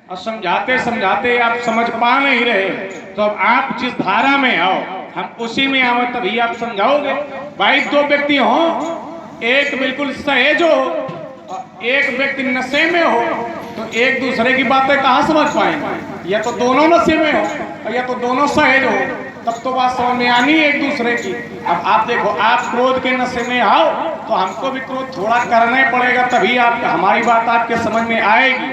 और समझाते समझाते आप समझ पा नहीं रहे, तो अब आप जिस धारा में आओ हम उसी में आओ, तभी आप समझाओगे। भाई दो व्यक्ति हो, एक बिल्कुल सहेज हो और एक व्यक्ति नशे में हो, तो एक दूसरे की बातें कहाँ समझ पाएंगे? या तो दोनों नशे में हो और या तो दोनों सहेज हो, तब तो बात समझ में आनी एक दूसरे की। अब आप देखो, आप क्रोध के नशे में आओ तो हमको भी क्रोध थोड़ा करना ही पड़ेगा, तभी आप हमारी बात आपके समझ में आएगी।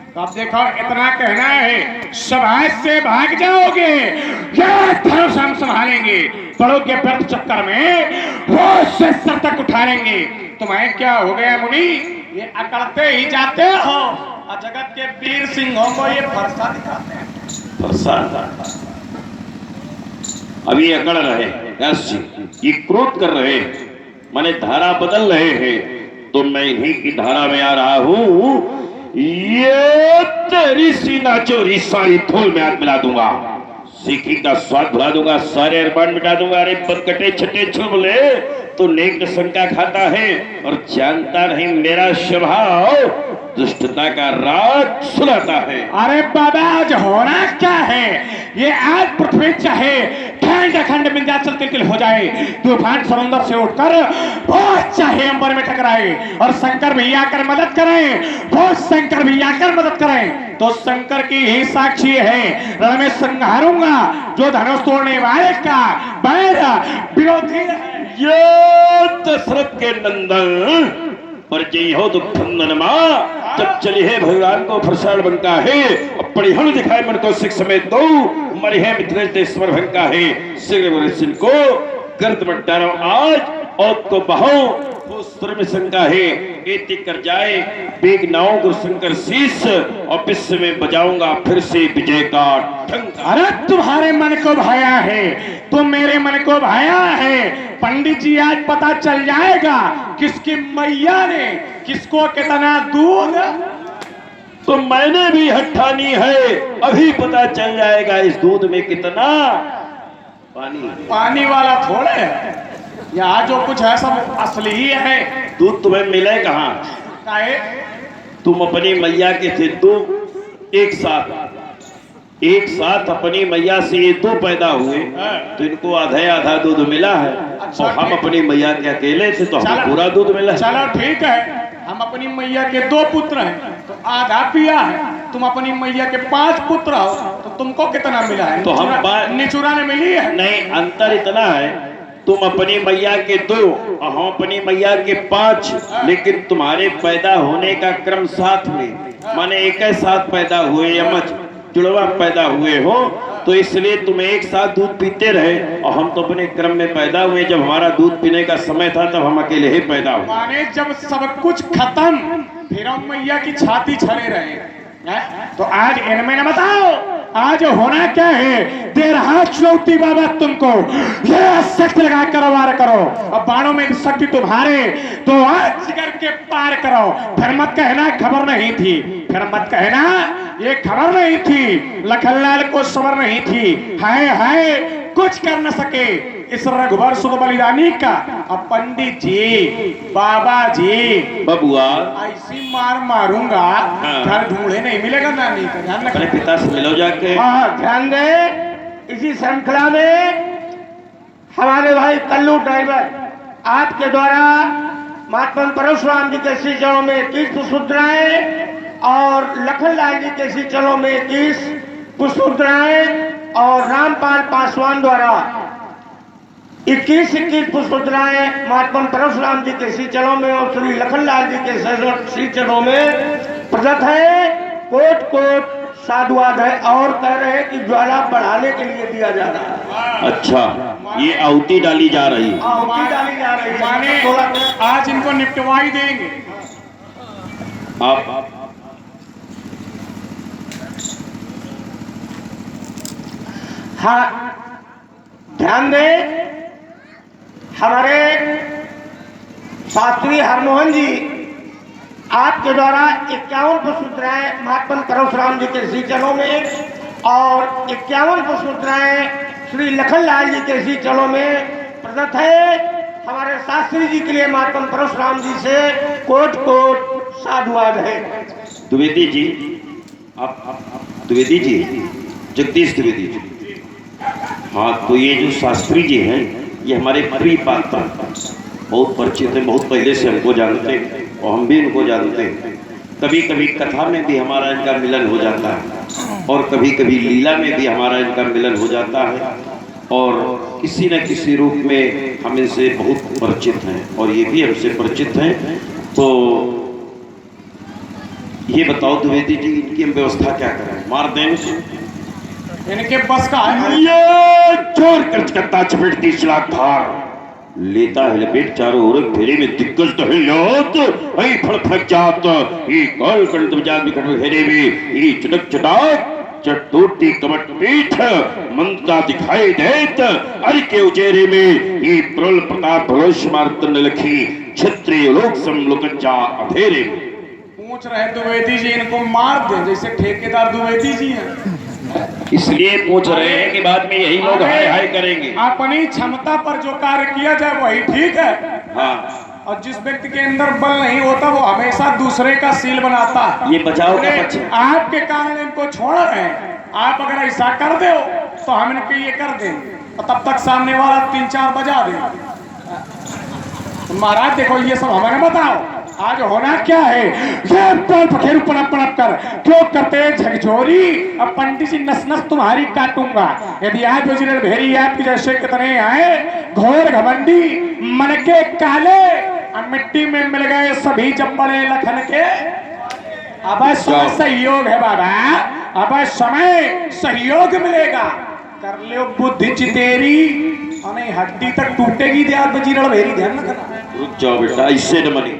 तो आप देखो, इतना कहना है समाज से भाग जाओगे या धनुष हम संभालेंगे, पड़ोगे व्यर्थ चक्कर में होश से सर तक उठा लेंगे। तुम्हें क्या हो गया मुनि, ये अकड़ते ही जाते हो और जगत के वीर सिंहों को ये फरसा दिखाते हैं। फरसा अभी अकड़ रहे ये क्रोध कर रहे, माने धारा बदल रहे हैं, तो मैं इन्हीं की धारा में आ रहा हूं। ये तेरी सीना चोरी सारी धूल में हाथ मिला दूंगा, सीखी का स्वाद भुला दूंगा, सारे अरमान मिटा दूंगा। अरे बदकटे छठे छुलबुले तो नेक शंका खाता है और जानता नहीं मेरा स्वभाव दुष्टता का राज सुनाता है। अरे बाबा, आज होना क्या है, ये आज पृथ्वी चाहे खंड खंड विंध्याचल तिलकिल हो जाए, तूफान समुद्र से उठकर बहुत चाहे अंबर में टकराए और शंकर भी आकर मदद करें, बहुत शंकर भी आकर मदद करें, तो शंकर की ही साक्षी है, रण में संहारूंगा जो धनुष तोड़ने वाले का बैर विरोधी है। ये दशरथ के नंदन पर जय हो दुख मां, जब चली है भगवान को फरसाण बनका है, अपनी हण दिखाए मन को सिख समेत दो, मरी है मिथिलेश्वर भंका है, सिर सिंह को गर्द में डालो आज और को बहो सुर में शंका है, एति कर जाए बेग नाव गुरु शंकर शीश और विश्व में बजाऊंगा फिर से विजय का ठंका। अरे तुम्हारे मन को भाया है, तुम मेरे मन को भाया है, पंडित जी आज पता चल जाएगा किसकी मैया ने किसको कितना दूध। तो मैंने भी हठानी है, अभी पता चल जाएगा इस दूध में कितना पानी। पानी वाला थोड़े है, यहाँ जो कुछ है सब असली ही है। दूध तुम्हें मिले कहाँ? काहे? तुम अपनी मैया के थे दो, एक साथ अपनी मैया से ये दो पैदा हुए, तो इनको आधा आधा दूध मिला है। अच्छा, और हम अपनी मैया के अकेले थे तो हमें पूरा दूध मिला। चलो ठीक है, हम अपनी मैया के 2 पुत्र हैं तो आधा पिया है, तुम अपनी मैया के 5 पुत्र हो तो तुमको कितना मिला है? तो हम निचुरा ने मिली है? नहीं, अंतर इतना है, तुम अपनी मैया के 2 और हम अपनी मैया के 5, लेकिन तुम्हारे पैदा होने का क्रम साथ में, माने एक ही साथ पैदा हुए, यमज जुड़वा पैदा हुए हो, तो इसलिए तुम एक साथ दूध पीते रहे और हम तो अपने क्रम में पैदा हुए। जब हमारा दूध पीने का समय था तब हम अकेले ही पैदा हुए। माने जब सब कुछ खत्म फिर हम मैया की छाती छड़े रहे, तो आज इनमें न बताओ आज होना क्या है। देर हाथ चुनौती बाबा तुमको, ये शक्ति लगा कर वार करो और बाणों में शक्ति तुम्हारे, तो आज जिगर के पार करो। फिर मत कहना खबर नहीं थी, फिर मत कहना ये खबर नहीं थी, लखनलाल को सबर नहीं थी, हाय हाय कुछ कर न सके इस रघुवर सुध बलिदानी का। अब पंडित जी, बाबा जी, बबुआ ऐसी मार मारूंगा, घर ढूंढे नहीं मिलेगा नानी का, ध्यान अपने पिता से मिलो जाके। हाँ ध्यान दे। इसी श्रृंखला में हमारे भाई कल्लू ड्राइवर आपके द्वारा महात्मा परशुराम जी के श्री चरणों में 21 पुष्पमुद्राएं और लखनलाल जी के श्री चरणों में 21 पुष्पमुद्राएं और रामपाल पासवान द्वारा 21 पुष्पमुद्राएं महात्मा परशुराम जी के श्री चरणों में और श्री लखनलाल जी के श्री चरणों में प्रदत्त है। कोट कोट साधुवाद है और कह रहे हैं कि ज्वाला बढ़ाने के लिए दिया जा रहा है। अच्छा, ये आहुति डाली जा रही है। आहुति डाली जा रही है, माने आज इनको निपटवाई देंगे। आप हाँ ध्यान दें, हमारे शास्त्री हरमोहन जी आपके द्वारा 51 पुष्पमुद्राएं महात्मा परशुराम जी के श्री चरणों में और 51 पुष्पमुद्राएं श्री लखनलाल जी के श्री चरणों में प्रदत्त है। हमारे शास्त्री जी के लिए महात्मा परशुराम जी से कोट कोट साधुवाद है। द्विवेदी जी, आप द्विवेदी जी, जगदीश द्विवेदी जी। हाँ, तो ये जो शास्त्री जी हैं, ये हमारे प्रिय पात्र, बहुत परिचित हैं, बहुत पहले से हमको जानते हैं और हम भी इनको जानते हैं। कभी कभी कथा में भी हमारा इनका मिलन हो जाता है और कभी कभी लीला में भी हमारा इनका मिलन हो जाता है और किसी न किसी रूप में हम इनसे बहुत परिचित हैं और ये भी हमसे परिचित हैं। तो ये बताओ द्विवेदी जी, इनकी हम व्यवस्था क्या करें? मार दें इनके बस का है? ये चोर कर्ज करता चपेटती चलाक धार लेता है लपेट चारों ओर फेरे में दिग्गज तो है याद ऐ फड़फड़ जात ये कल कंठ बजात बिकट घेरे में ये चटक चटाक चटोटी कमट पीठ मंता दिखाई देत अर के उचेरे में ये प्रल प्रताप भरोश मार्तन लखी क्षत्रिय लोक समलोकज्जा अधेरे में। पूछ रहे द्विवेदी जी, इनको मार दे जैसे ठेकेदार द्विवेदी जी हैं। इसलिए पूछ रहे हैं कि बाद में यही लोग हाय हाय करेंगे। अपनी क्षमता पर जो कार्य किया जाए वही ठीक है। हाँ, और जिस व्यक्ति के अंदर बल नहीं होता वो हमेशा दूसरे का सील बनाता है। ये बचाव का पक्ष है। आपके कारण इनको छोड़ रहे हैं, आप अगर ऐसा कर दो तो हम इनके ये कर दें और तब तक सामने वाला 3-4 बजा दे। तो महाराज देखो, ये सब हमें बताओ आज होना क्या है। ये पर पखेरु पड़प पड़प कर क्यों करते झकझोरी, अब पंडित जी नस नस तुम्हारी काटूंगा। यदि आज वजीर भेरी आपके जैसे कितने आए घोर घमंडी मन के काले, अब मिट्टी में मिल गए सभी चप्पड़े लखन के। अब समय सहयोग है बाबा, अब समय सहयोग मिलेगा। कर लो बुद्धि चितेरी और नहीं हड्डी तक टूटेगी। ध्यान वजीर भेरी, ध्यान रखना। रुक जाओ बेटा, इससे न मनी।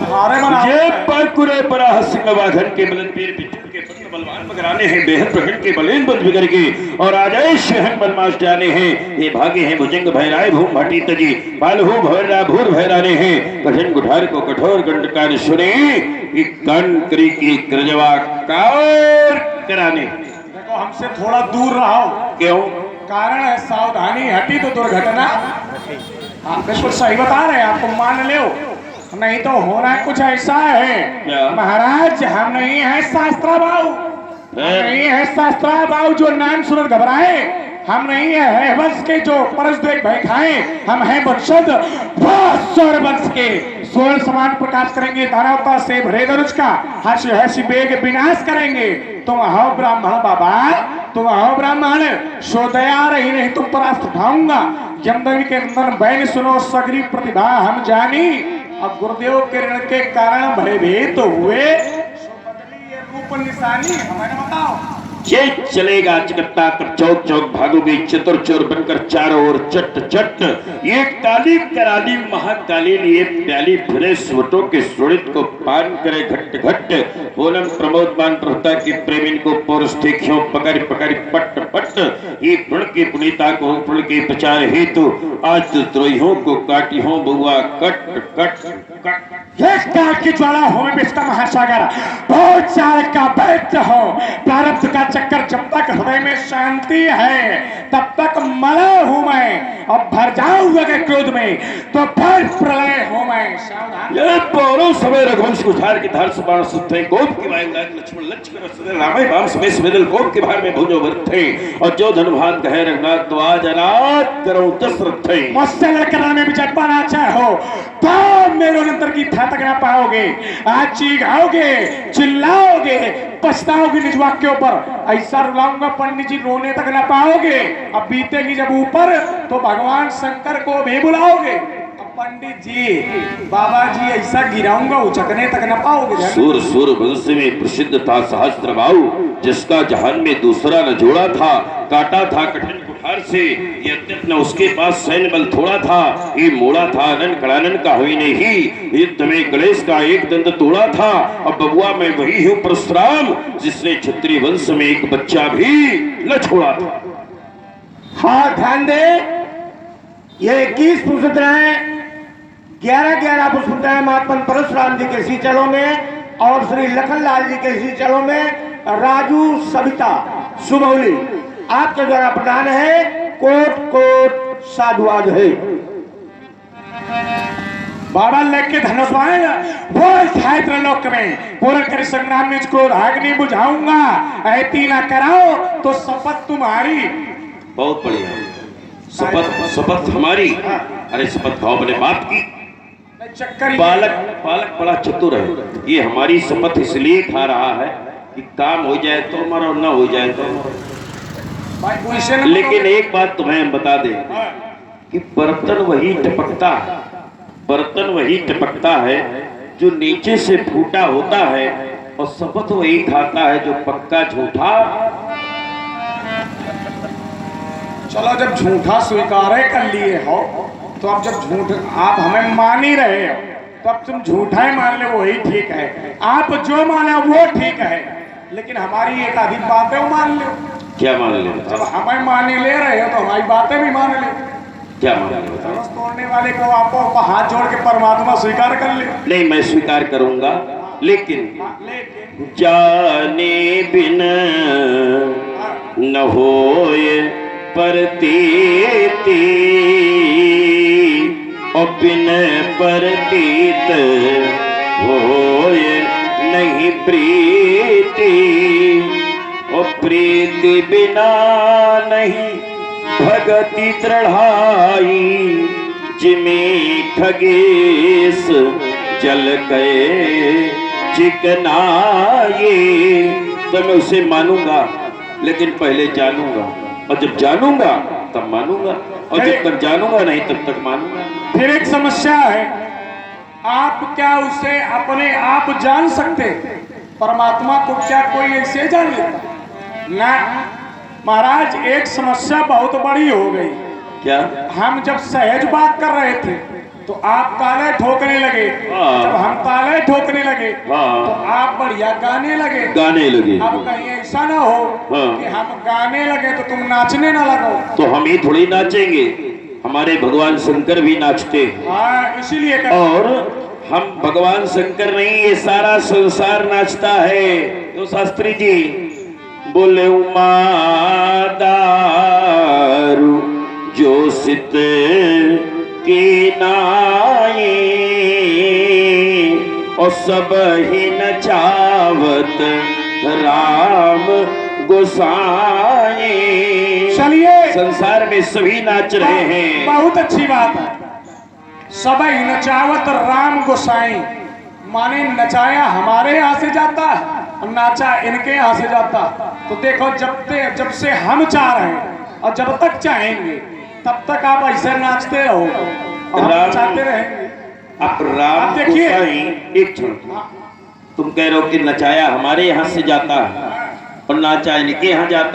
ये पाकुरे बड़ा हसिंग वाघन के बलन पीर बिचुर के बंद बलवान मगराने हैं बेहद प्रखंड के बलेन बंद बिगड़ के और आदेश शहन बलमाश जाने हैं। ये भागे हैं भुजंग भैराए भूम भाटी तजी बालहू भैरा भूर भैराने हैं कठिन गुठार को कठोर गंडकार सुने ये कान करी की क्रजवा कार कराने। देखो हमसे थोड़ा दूर रहो। क्यों? कारण है सावधानी हटी तो दुर्घटना। आप बिल्कुल सही बता रहे हैं, आपको मान लो, नहीं तो होना कुछ ऐसा है महाराज। हम नहीं है शास्त्राबाऊ, नहीं है शास्त्राबाऊ जो नाम सुनकर घबराए। हम नहीं है वंश के जो परस देख भय खाए। हम है वंशज वंश के स्वर्ण समान प्रकाश करेंगे। धारावता से भरे दरुज का हर्ष हर्षि बेग विनाश करेंगे। तुम आओ ब्राह्मण बाबा, तुम आओ ब्राह्मण, सोदया रही नहीं तुम परास्त उठाऊंगा। जमदग्नि के अंदर बैन सुनो सगरी प्रतिभा हम जानी और गुरुदेव के ऋण के कारण भयभीत हुए बदली ये रूप निशानी। हमें बताओ ये चलेगा चिकत्ता कर चौक चौक भागोगे चतुर चोर बनकर चारों ओर चट चट। ये काली कराली महाकालीन ये प्याली फिरे स्वटों के सुड़ित को पान करे घट घट। पूनम प्रमोद मान प्रहता की प्रेमिन को पौरस्थियों पकड़ पकड़ पट पट। ये पुण्य की पुनीता को पुण्य के प्रचार हेतु आज द्रोहियों को काटी हो बुआ कट कट कट। की ज्वाला हो में बिस्का महासागर बहुत चाल का बैठ हो। प्रारब्ध का चक्कर जब तक हृदय में शांति है तब तक मलय हूं मैं और भर जाऊंगा के क्रोध में तो फिर प्रलय हूं मैं। सावधान। ये पौरों समय रघुवंश कुठार की धार से बाण सुते कोप की वायु लाग लक्ष्मण लक्ष्मण सदे रामे बाम समय सवेदल कोप के भार में भुजो वर्थे और जो धनुभान कहे रघुनाथ तो आज अनाथ करो दशरथ थे। मुझसे लड़कर में विजय पाना चाहो तो मेरे अंतर की था तक ना पाओगे। आज चीखाओगे चिल्लाओगे पछताओगे निज वाक्यों पर। ऐसा रुलाऊंगा पंडित जी रोने तक ना पाओगे। अब बीतेगी जब ऊपर तो भगवान शंकर को भी बुलाओगे। पंडित जी बाबा जी ऐसा गिराऊंगा उचकने तक न पाओगे। सुर सुर वंश में प्रसिद्ध था सहस्त्रबाहु जिसका जहान में दूसरा न जोड़ा था। काटा था कठिन कुठार से यद्यप न उसके पास सैन्य बल थोड़ा था। ये मोड़ा था अनन कड़ानन का हुई नहीं युद्ध में गणेश का एक दंत तोड़ा था। अब बबुआ मैं वही हूँ परशुराम जिसने क्षत्रिय वंश में एक बच्चा भी न छोड़ा था। हाँ ध्यान दे, ये 21 पुष्प 11 पुष्प महात्मा परशुराम जी के सीचलों में और श्री लखनलाल जी के सीचलों में राजू सविता सुमौली आपके द्वारा प्रदान है। कोट कोट साधुवाद है। बाबा लेके धनुष बाएगा वो क्षेत्र लोक में पूर्ण कर संग्राम में इसको अग्नि बुझाऊंगा, ऐती ना कराओ तो शपथ तुम्हारी। बहुत बढ़िया। शपथ हमारी। अरे शपथ खाओ अपने बाप की। चक्कर बालक बड़ा चतुर है। ये हमारी शपथ इसलिए खा रहा है कि काम हो जाए तो मरो, न हो जाए तो मरो। लेकिन एक बात तुम्हें हम बता दें कि बर्तन वही टपकता है जो नीचे से फूटा होता है, और शपथ वही खाता है जो पक्का झूठा। चलो जब झूठा स्वीकार कर लिए हो तो अब जब झूठ आप हमें मान ही रहे हो तो अब तुम झूठा ही मान ले वही ठीक है। आप जो माने वो ठीक है, लेकिन हमारी एक आधी बातें वो मान लो। क्या मान ले? जब हमें मान ही ले रहे हो तो हमारी बातें भी मान ले। क्या मान ले? धनुष तोड़ने वाले को आप हाथ जोड़ के परमात्मा स्वीकार कर ले। नहीं, मैं स्वीकार करूंगा, लेकिन जाने बिन न होए प्रतीति, और बिन प्रतीत होए नहीं प्रीति, और प्रीति बिना नहीं भगति दृढ़ाई, जिमे ठगेश जल गए चिकनाए। तो मैं उसे मानूंगा, लेकिन पहले जानूंगा, और जब जानूंगा तब मानूंगा, और जब तक जानूंगा नहीं तब तक मानूंगा। फिर एक समस्या है, आप क्या उसे अपने आप जान सकते? परमात्मा को क्या कोई ऐसे जान लेता? ना महाराज, एक समस्या बहुत बड़ी हो गई। क्या? हम जब सहज बात कर रहे थे तो आप ताले ठोकने लगे, जब हम ताले ठोकने लगे तो आप बढ़िया गाने लगे। अब कहीं ऐसा ना हो कि हम गाने लगे तो तुम नाचने ना लगो। तो हम ही थोड़ी नाचेंगे, हमारे भगवान शंकर भी नाचते। हाँ, इसीलिए और हम भगवान शंकर नहीं, ये सारा संसार नाचता है। तो शास्त्री जी बोले उमा दारू जो सित की नाई, और सब ही नचावत राम गोसाई। चलिए, संसार में सभी नाच रहे हैं। बहुत अच्छी बात है। सब ही नचावत राम गोसाई, माने नचाया हमारे यहाँ से जाता है और नाचा इनके यहाँ से जाता। तो देखो, जब से हम चाह रहे हैं और जब तक चाहेंगे तब तक आप ऐसे नाचते रहो और हम नचाते रहेंगे। आप राम देखिए, एक क्षण, तुम कह रहे हो कि नचाया हमारे यहाँ से जाता है और नाचा इनके यहाँ जाता